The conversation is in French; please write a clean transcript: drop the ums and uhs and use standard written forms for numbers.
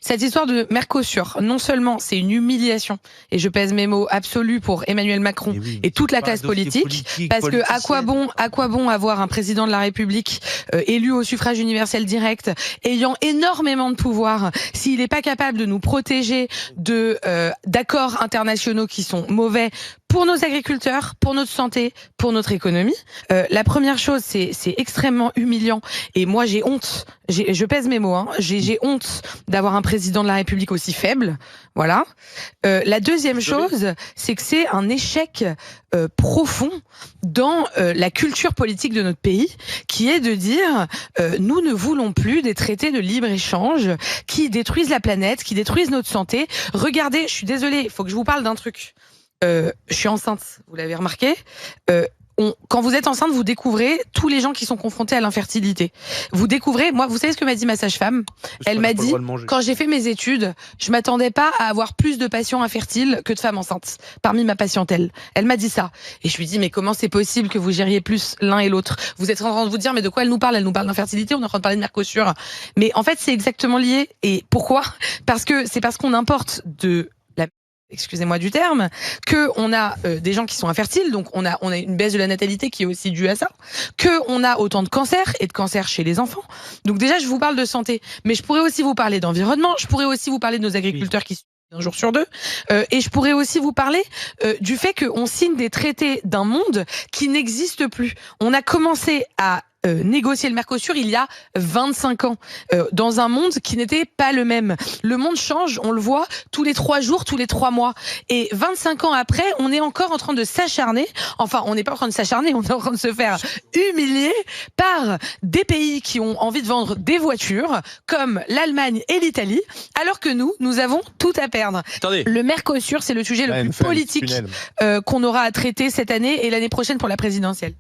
cette histoire de Mercosur, non seulement c'est une humiliation, et je pèse mes mots, absolue pour Emmanuel Macron et toute la classe politique, parce que à quoi bon avoir un président de la République élu au suffrage universel direct, ayant énormément de pouvoir, s'il n'est pas capable de nous protéger d'accords internationaux qui sont mauvais pour nos agriculteurs, pour notre santé, pour notre économie. La première chose, c'est extrêmement humiliant. Et moi, j'ai honte. Je pèse mes mots. J'ai honte d'avoir un président de la République aussi faible. Voilà. La deuxième chose, c'est que c'est un échec profond dans la culture politique de notre pays, qui est de dire nous ne voulons plus des traités de libre-échange qui détruisent la planète, qui détruisent notre santé. Regardez, je suis désolée, il faut que je vous parle d'un truc. Je suis enceinte, vous l'avez remarqué. Quand vous êtes enceinte, vous découvrez tous les gens qui sont confrontés à l'infertilité. Vous découvrez, moi, vous savez ce que m'a dit ma sage-femme? Elle m'a dit, quand j'ai fait mes études, je m'attendais pas à avoir plus de patients infertiles que de femmes enceintes parmi ma patientèle. Elle m'a dit ça. Et je lui dis, mais comment c'est possible que vous gériez plus l'un et l'autre? Vous êtes en train de vous dire, mais de quoi elle nous parle? Elle nous parle d'infertilité, on est en train de parler de Mercosur. Mais en fait, c'est exactement lié. Et pourquoi? Parce qu'on importe excusez-moi du terme, que on a des gens qui sont infertiles, donc on a une baisse de la natalité qui est aussi due à ça, que on a autant de cancers et de cancers chez les enfants. Donc déjà, je vous parle de santé, mais je pourrais aussi vous parler d'environnement, je pourrais aussi vous parler de nos agriculteurs qui un jour sur deux, et je pourrais aussi vous parler du fait qu'on signe des traités d'un monde qui n'existe plus. On a commencé à négocier le Mercosur il y a 25 ans, dans un monde qui n'était pas le même. Le monde change, on le voit tous les 3 jours, tous les 3 mois. Et 25 ans après, on est encore en train de s'acharner, enfin on n'est pas en train de s'acharner, on est en train de se faire humilier par des pays qui ont envie de vendre des voitures, comme l'Allemagne et l'Italie, alors que nous avons tout à perdre. Attendez. Le Mercosur, c'est le sujet le plus politique qu'on aura à traiter cette année et l'année prochaine pour la présidentielle.